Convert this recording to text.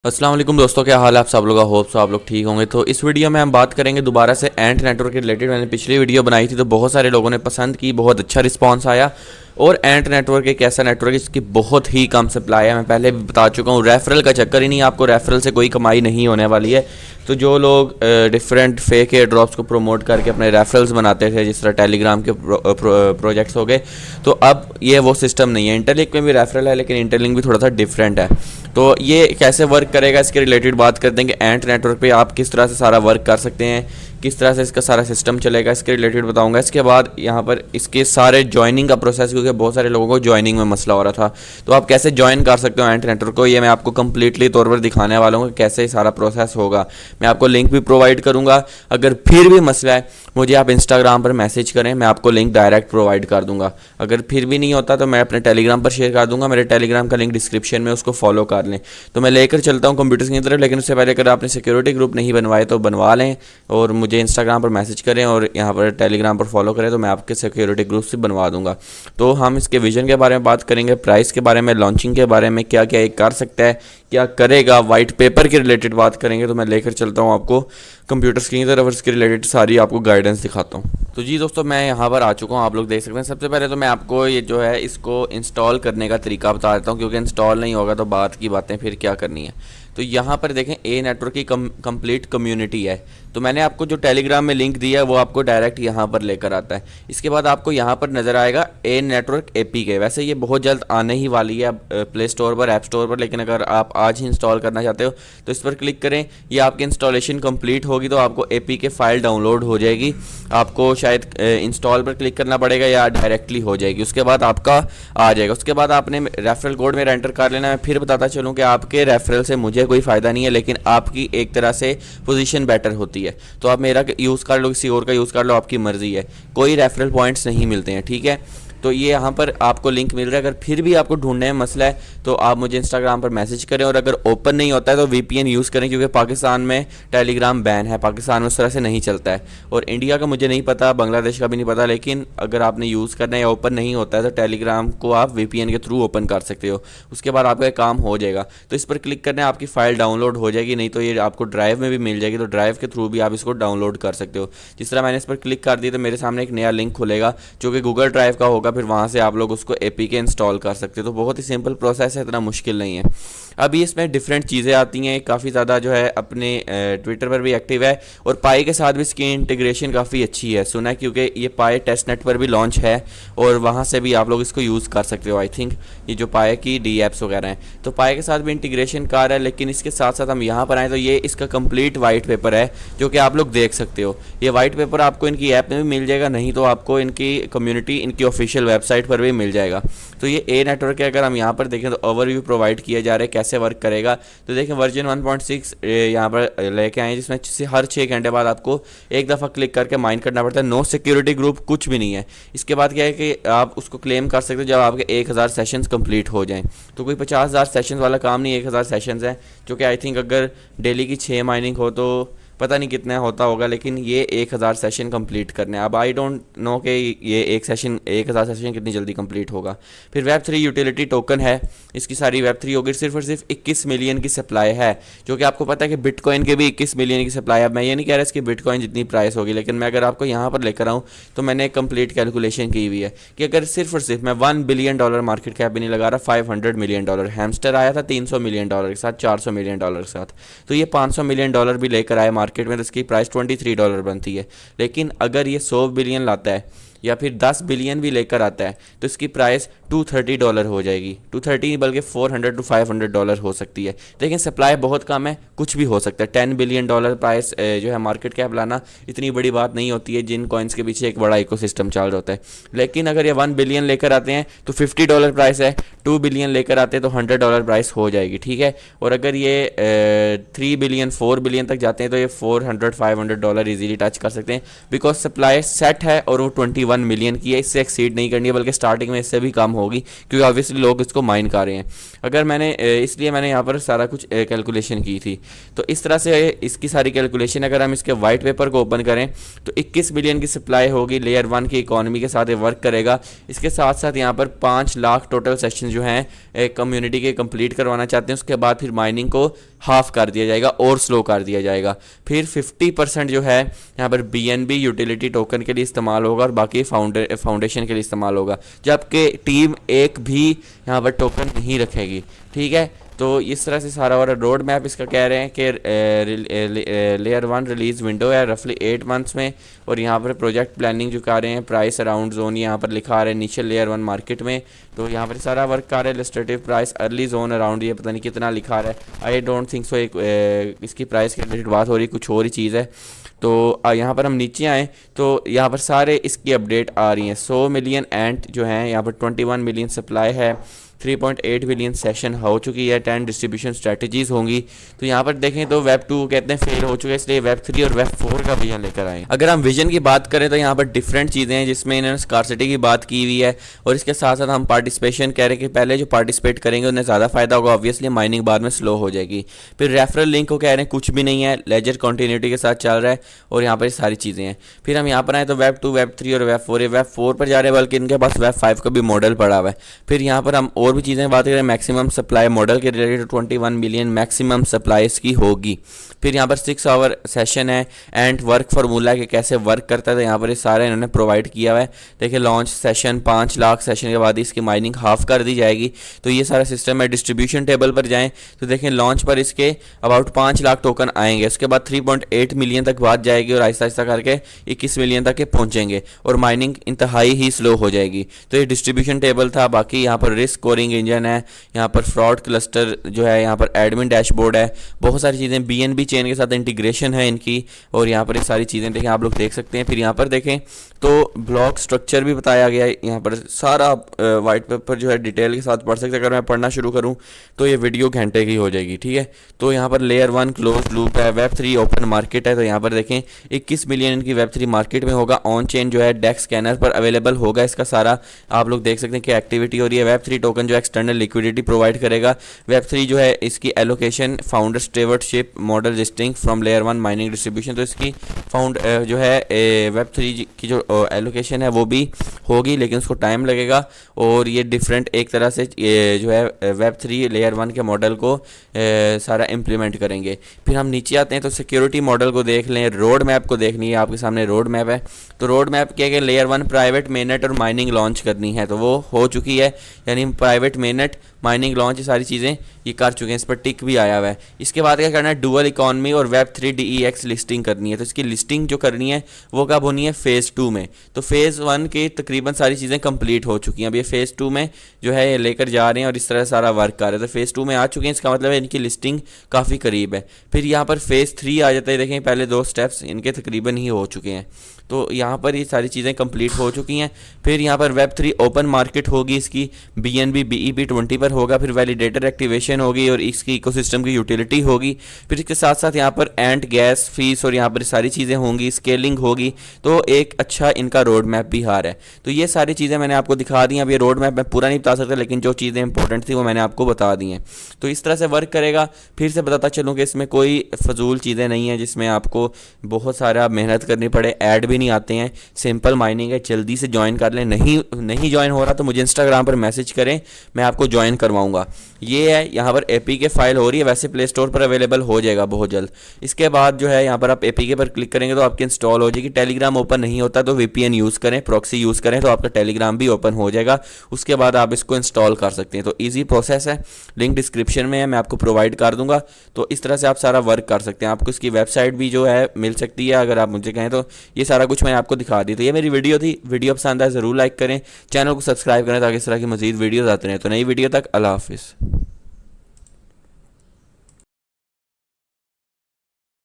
अस्सलाम वालेकुम दोस्तों, क्या हाल है आप सब लोगों का। होप सो आप लोग ठीक होंगे। तो इस वीडियो में हम बात करेंगे दोबारा से एंट नेटवर्क के रिलेटेड। मैंने पिछली वीडियो बनाई थी तो बहुत सारे लोगों ने पसंद की, बहुत अच्छा रिस्पांस आया। और एंट नेटवर्क एक ऐसा नेटवर्क है जिसकी बहुत ही कम सप्लाई है। मैं पहले भी बता चुका हूँ, रेफरल का चक्कर ही नहीं, आपको रेफरल से कोई कमाई नहीं होने वाली है। तो जो लोग डिफरेंट फेक एयर ड्रॉप्स को प्रमोट करके अपने रेफरल्स बनाते थे, जिस तरह टेलीग्राम के प्रोजेक्ट्स हो गए, तो अब ये वो सिस्टम नहीं है। इंटरलिंक में भी रेफरल है, लेकिन इंटरलिंक भी थोड़ा सा डिफरेंट है। तो ये कैसे वर्क करेगा, इसके रिलेटेड बात करते हैं कि एंट नेटवर्क पे आप किस तरह से सारा वर्क कर सकते हैं, किस तरह से इसका सारा सिस्टम चलेगा, इसके रिलेटेड बताऊंगा। इसके बाद यहाँ पर इसके सारे ज्वाइनिंग का प्रोसेस, क्योंकि बहुत सारे लोगों को ज्वाइनिंग में मसला हो रहा था, तो आप कैसे ज्वाइन कर सकते हो एंट नेटवर्क को, ये मैं आपको कंप्लीटली तौर पर दिखाने वाला हूँ कि कैसे ये सारा प्रोसेस होगा। मैं आपको लिंक भी प्रोवाइड करूँगा। अगर फिर भी मसला है, मुझे आप इंस्टाग्राम पर मैसेज करें, मैं आपको लिंक डायरेक्ट प्रोवाइड कर दूंगा। अगर फिर भी नहीं होता तो मैं अपने टेलीग्राम पर शेयर कर दूंगा। मेरे टेलीग्राम का लिंक डिस्क्रिप्शन में, उसको फॉलो कर लें। तो मैं लेकर चलता हूँ कंप्यूटर्स की तरफ, लेकिन उससे पहले अगर आपने सिक्योरिटी ग्रुप नहीं बनवाए तो बनवा लें, और मुझे इंस्टाग्राम पर मैसेज करें और यहाँ पर टेलीग्राम पर फॉलो करें, तो मैं आपके सिक्योरिटी ग्रुप से बनवा दूंगा। तो हम इसके विजन के बारे में बात करेंगे, प्राइस के बारे में, लॉन्चिंग के बारे में, क्या क्या ये कर सकता है, क्या करेगा, वाइट पेपर के रिलेटेड बात करेंगे। तो मैं लेकर चलता हूँ आपको कंप्यूटर स्क्रीन की तरफ और इसके रिलेटेड सारी आपको गाइडेंस दिखाता हूँ। तो जी दोस्तों, मैं यहाँ पर आ चुका हूँ, आप लोग देख सकते हैं। सबसे पहले तो मैं आपको ये जो है इसको इंस्टॉल करने का तरीका बता देता हूँ, क्योंकि इंस्टॉल नहीं होगा तो बात की बातें फिर क्या करनी है। तो यहाँ पर देखें, ए नेटवर्क की कंप्लीट कम्युनिटी है। तो मैंने आपको जो टेलीग्राम में लिंक दिया है वो आपको डायरेक्ट यहाँ पर लेकर आता है। इसके बाद आपको यहाँ पर नज़र आएगा ए नेटवर्क एपीके। वैसे ये बहुत जल्द आने ही वाली है प्ले स्टोर पर, ऐप स्टोर पर, लेकिन अगर आप आज ही इंस्टॉल करना चाहते हो तो इस पर क्लिक करें। ये आपकी इंस्टॉलेशन कंप्लीट होगी तो आपको एपीके फाइल डाउनलोड हो जाएगी। आपको शायद इंस्टॉल पर क्लिक करना पड़ेगा या डायरेक्टली हो जाएगी, उसके बाद आपका आ जाएगा। उसके बाद आपने रेफरल कोड मेरा एंटर कर लेना। मैं फिर बताता चलूँ कि आपके रेफरल से मुझे कोई फ़ायदा नहीं है, लेकिन आपकी एक तरह से पोजीशन बेटर होती है। तो आप मेरा यूज़ कर लो, किसी और का यूज़ कर लो, आपकी मर्ज़ी है। कोई रेफरल पॉइंट्स नहीं मिलते हैं, ठीक है। तो ये यहाँ पर आपको लिंक मिल रहा है। अगर फिर भी आपको ढूंढने में मसला है तो आप मुझे इंस्टाग्राम पर मैसेज करें, और अगर ओपन नहीं होता है तो वीपीएन यूज़ करें, क्योंकि पाकिस्तान में टेलीग्राम बैन है, पाकिस्तान में उस तरह से नहीं चलता है। और इंडिया का मुझे नहीं पता, बांग्लादेश का भी नहीं पता, लेकिन अगर आपने यूज़ करना है या ओपन नहीं होता है तो टेलीग्राम को आप वीपीएन के थ्रू ओपन कर सकते हो। उसके बाद आपका काम हो जाएगा। तो इस पर क्लिक करना है, आपकी फ़ाइल डाउनलोड हो जाएगी, नहीं तो ये आपको ड्राइव में भी मिल जाएगी, तो ड्राइव के थ्रू भी आप इसको डाउनलोड कर सकते हो। जिस तरह मैंने इस पर क्लिक कर दी तो मेरे सामने एक नया लिंक खुलेगा जो कि गूगल ड्राइव का होगा, फिर वहाँ से आप लोग उसको एपीके इंस्टॉल कर सकते हो। तो बहुत ही सिंपल प्रोसेस है, इतना मुश्किल नहीं है। अभी इसमें डिफरेंट चीज़ें आती हैं, काफ़ी ज़्यादा जो है अपने ट्विटर पर भी एक्टिव है, और पाई के साथ भी इसकी इंटीग्रेशन काफ़ी अच्छी है, सुना है, क्योंकि ये पाई टेस्ट नेट पर भी लॉन्च है और वहाँ से भी आप लोग इसको यूज़ कर सकते हो। आई थिंक ये जो पाई की डी एप्स वगैरह हैं, तो पाई के साथ भी इंटीग्रेशन कर है। लेकिन इसके साथ साथ हम यहाँ पर आएँ तो ये इसका कंप्लीट वाइट पेपर है जो कि आप लोग देख सकते हो। ये वाइट पेपर आपको इनकी ऐप में भी मिल जाएगा, नहीं तो आपको इनकी कम्युनिटी, इनकी ऑफिशियल वेबसाइट पर भी मिल जाएगा। तो ये ए नेटवर्क है। अगर हम यहाँ पर देखें तो ओवरव्यू प्रोवाइड किए जा रहे हैं कैसे वर्क करेगा। तो देखें, वर्जन 1.6 यहाँ पर लेके आए हैं, जिसमें हर 6 घंटे बाद आपको एक दफ़ा क्लिक करके माइन करना पड़ता है। नो सिक्योरिटी ग्रुप कुछ भी नहीं है। इसके बाद क्या है कि आप उसको क्लेम कर सकते हो जब आपके 1000 सेशंस कंप्लीट हो जाएं। तो कोई 50,000 सेशंस वाला काम नहीं, 1000 सेशंस है, जो कि आई थिंक अगर डेली की 6 माइनिंग हो तो पता नहीं कितना होता होगा, लेकिन ये 1000 सेशन कंप्लीट करने। अब आई डोंट नो कि ये एक सेशन 1000 सेशन कितनी जल्दी कंप्लीट होगा। फिर वेब3 यूटिलिटी टोकन है, इसकी सारी वेब3 होगी। सिर्फ और सिर्फ 21 मिलियन की सप्लाई है, जो कि आपको पता है कि बिटकॉइन के भी 21 मिलियन की सप्लाई है। अब मैं ये नहीं कह रहा इसकी बिटकॉइन जितनी प्राइस होगी, लेकिन मैं अगर आपको यहाँ पर लेकर आऊँ तो मैंने एक कंप्लीट कैलकुलेशन की हुई है कि अगर सिर्फ और सिर्फ मैं $1 बिलियन मार्केट कैप भी नहीं लगा रहा, $500 मिलियन, हैमस्टर आया था $300 मिलियन के साथ, $400 मिलियन के साथ, तो ये $500 मिलियन भी लेकर आए मार्केट में, तो इसकी प्राइस $23 बनती है। लेकिन अगर ये 100 बिलियन लाता है या फिर 10 बिलियन भी लेकर आता है तो इसकी प्राइस $230 हो जाएगी। 230 बल्कि $400 to $500 हो सकती है। लेकिन सप्लाई बहुत कम है, कुछ भी हो सकता है। $10 बिलियन प्राइस जो है मार्केट कैप लाना इतनी बड़ी बात नहीं होती है, जिन कॉइन्स के पीछे एक बड़ा इकोसिस्टम चल रहा होता है। लेकिन अगर ये 1 बिलियन लेकर आते हैं तो $50 प्राइस है, 2 बिलियन लेकर आते हैं तो $100 प्राइस हो जाएगी, ठीक है। और अगर ये 3 बिलियन 4 बिलियन तक जाते हैं तो ये $400-500 ईजीली टच कर सकते हैं, बिकॉज सप्लाई सेट है और वो 21 मिलियन की है। इससे एक्सीड नहीं करनी है, बल्कि स्टार्टिंग में इससे भी कम होगी, क्योंकि ऑब्वियसली लोग इसको माइन कर रहे हैं। अगर मैंने इसलिए मैंने यहाँ पर सारा कुछ कैलकुलेशन की थी। तो इस तरह से इसकी सारी कैलकुलेशन, अगर हम इसके वाइट पेपर को ओपन करें तो 21 बिलियन की सप्लाई होगी, लेयर 1 की इकोनॉमी के साथ ये वर्क करेगा। इसके साथ साथ यहाँ पर 5 लाख टोटल सेशन जो हैं कम्युनिटी के कंप्लीट करवाना चाहते हैं। उसके बाद फिर माइनिंग को हाफ कर दिया जाएगा और स्लो कर दिया जाएगा। फिर 50% जो है यहाँ पर BNB यूटिलिटी टोकन के लिए इस्तेमाल होगा और बाकी फाउंडेशन के लिए इस्तेमाल होगा, जबकि टीम एक भी यहाँ पर टोकन नहीं रखेगी। ठीक है, तो इस तरह से सारा और रोड मैप इसका कह रहे हैं कि लेयर 1 रिलीज़ विंडो है रफली 8 मंथ्स में, और यहाँ पर प्रोजेक्ट प्लानिंग जो कर रहे हैं, प्राइस अराउंड जोन यहाँ पर लिखा आ रहा है नीचे लेयर 1 मार्केट में, तो यहाँ पर सारा वर्क कर रहा है। Illustrative price early zone around ये पता नहीं कितना लिखा रहा है, आई डोंट थिंक सो इसकी प्राइस के रिलेटेड बात हो रही, कुछ और ही चीज़ है। तो यहाँ पर हम नीचे आएँ तो यहाँ पर सारे इसकी अपडेट आ रही हैं। 100 मिलियन एंट जो हैं यहाँ पर 21 मिलियन सप्लाई है, 3.8 बिलियन सेशन हो चुकी है, 10 डिस्ट्रीब्यूशन स्ट्रेटजीज होंगी। तो यहाँ पर देखें तो वेब 2 कहते हैं फेल हो चुका है, इसलिए वेब 3 और वेब 4 का विजन लेकर आए। अगर हम विजन की बात करें तो यहाँ पर डिफरेंट चीज़ें हैं, जिसमें इन्होंने स्कार्सिटी की बात की हुई है, और इसके साथ साथ हम पार्टिसिपेशन कह रहे हैं कि पहले जो पार्टिसिपेट करेंगे उन्हें ज़्यादा फायदा होगा, ऑब्वियसली माइनिंग बाद में स्लो हो जाएगी। फिर रेफरल लिंक को कह रहे हैं कुछ भी नहीं है, लेजर कंटिन्यूटी के साथ चल रहा है, और यहाँ पर ये सारी चीज़ें हैं। फिर हम यहाँ पर आए तो वेब 2, वेब 3 और वेब 4, वेब 4 पर जा रहे हैं, बल्कि इनके पास वेब 5 का भी मॉडल पड़ा हुआ है। फिर यहाँ पर हम और भी चीज़ें बात करें, मैक्सिमम सप्लाई मॉडल के रिलेटेड 21 मिलियन मैक्सिमम सप्लाई इसकी होगी। फिर यहाँ पर 6 आवर सेशन है एंड वर्क फार्मूला के कैसे वर्क करता है, तो यहाँ पर ये सारा इन्होंने प्रोवाइड किया हुआ है। देखिए लॉन्च सेशन 5 लाख सेशन के बाद इसकी माइनिंग हाफ कर दी जाएगी, तो ये सारा सिस्टम है। डिस्ट्रीब्यूशन टेबल पर जाएं तो देखें लॉन्च पर इसके अबाउट 5 लाख टोकन आएंगे, उसके बाद 3.8 मिलियन तक बात जाएगी और आहिस्ता आहिस्ता करके 21 मिलियन तक के पहुँचेंगे, और माइनिंग इंतहाई ही स्लो हो जाएगी। तो ये डिस्ट्रीब्यूशन टेबल था। बाकी यहाँ पर रिस्क स्कोरिंग इंजन है, यहाँ पर फ्रॉड क्लस्टर जो है, यहाँ पर एडमिन डैशबोर्ड है, बहुत सारी चीज़ें BNB चेन के साथ इंटीग्रेशन है इनकी, और यहाँ पर ये सारी चीज़ें देखें आप लोग देख सकते हैं। फिर यहाँ पर देखें तो ब्लॉक स्ट्रक्चर भी बताया गया है, यहाँ पर सारा वाइट पेपर जो है डिटेल के साथ पढ़ सकते हैं। अगर मैं पढ़ना शुरू करूँ तो ये वीडियो घंटे की हो जाएगी। ठीक है, तो यहाँ पर लेयर 1 क्लोज लूप है, वेब 3 ओपन मार्केट है, तो यहाँ पर देखें 21 मिलियन इनकी वेब 3 मार्केट में होगा। ऑन चेन जो है डेक्स स्कैनर पर अवेलेबल होगा, इसका सारा आप लोग देख सकते हैं कि एक्टिविटी हो रही है। वेब 3 टोकन जो एक्सटर्नल लिक्विडिटी प्रोवाइड करेगा। वेब 3 जो है इसकी allocation founder stewardship model listing from layer 1 mining distribution, तो इसकी जो है वेब 3 की जो एलोकेशन है वो भी होगी, लेकिन उसको टाइम लगेगा, और ये डिफरेंट एक तरह से जो है वेब 3 लेयर 1 के मॉडल को सारा इम्प्लीमेंट करेंगे। फिर हम नीचे आते हैं तो सिक्योरिटी मॉडल को देख लें, रोड मैप को देखनी है, आपके सामने रोड मैप है। तो रोड मैप क्या है कि लेयर 1 प्राइवेट मेननेट और माइनिंग लॉन्च करनी है, तो वो हो चुकी है, यानी प्राइवेट मेननेट माइनिंग लॉन्च ये सारी चीज़ें ये कर चुके हैं, इस पर टिक भी आया हुआ है। इसके बाद क्या करना है, डुअल इकॉनमी और वेब 3 DEX लिस्टिंग करनी है। तो इसकी लिस्टिंग जो करनी है वो कब होनी है, फेज़ 2 में। तो फेज़ 1 की तकरीबन सारी चीज़ें कंप्लीट हो चुकी हैं, अब ये फेज़ 2 में जो है ये लेकर जा रहे हैं, और इस तरह सारा वर्क कर रहे हैं। तो फेज़ 2 में आ चुके हैं, इसका मतलब है इनकी लिस्टिंग काफ़ी करीब है। फिर यहाँ पर फेज़ 3 आ जाता है, देखें पहले 2 स्टेप्स इनके तकरीबन ही हो चुके हैं, तो यहाँ पर ये सारी चीज़ें कंप्लीट हो चुकी हैं। फिर यहाँ पर वेब 3 ओपन मार्केट होगी, इसकी BNB BEP 20 पर होगा, फिर वैलिडेटर एक्टिवेशन होगी, और इसकी इकोसिस्टम की यूटिलिटी होगी। फिर इसके साथ साथ यहाँ पर एंड गैस फीस और यहाँ पर सारी चीज़ें होंगी, स्केलिंग होगी, तो एक अच्छा इनका रोड मैप भी हार है। तो ये सारी चीज़ें मैंने आपको दिखा दी हैं। अब ये रोड मैप मैं पूरा नहीं बता सकता, लेकिन जो चीज़ें इंपॉर्टेंट थी वो मैंने आपको बता दी हैं। तो इस तरह से वर्क करेगा। फिर से बताता चलूँ कि इसमें कोई फजूल चीज़ें नहीं हैं जिसमें आपको बहुत सारा मेहनत करनी पड़े, ऐड भी नहीं आते हैं, सिंपल माइनिंग है, जल्दी से ज्वाइन कर लें। नहीं ज्वाइन हो रहा तो मुझे इंस्टाग्राम पर मैसेज करें, मैं आपको ज्वाइन करवाऊंगा। ये है यहाँ पर APK फाइल हो रही है, वैसे प्ले स्टोर पर अवेलेबल हो जाएगा बहुत जल्द। इसके बाद जो है यहाँ पर आप APK पर क्लिक करेंगे तो आपकी इंस्टॉल हो जाएगी। टेलीग्राम ओपन नहीं होता तो VPN यूज़ करें, प्रॉक्सी यूज़ करें, तो आपका टेलीग्राम भी ओपन हो जाएगा। उसके बाद आप इसको इंस्टॉल कर सकते हैं। तो ईजी प्रोसेस है, लिंक डिस्क्रिप्शन में है, मैं आपको प्रोवाइड कर दूंगा। तो इस तरह से आप सारा वर्क कर सकते हैं। आपको इसकी वेबसाइट भी जो है मिल सकती है अगर आप मुझे कहें तो। ये सारा कुछ मैंने आपको दिखा दी। तो ये मेरी वीडियो थी, वीडियो पसंद आए ज़रूर लाइक करें, चैनल को सब्सक्राइब करें ताकि इस तरह की मज़ीद वीडियोज़ आते रहें। तो नई वीडियो तक अल्लाह हाफिज़।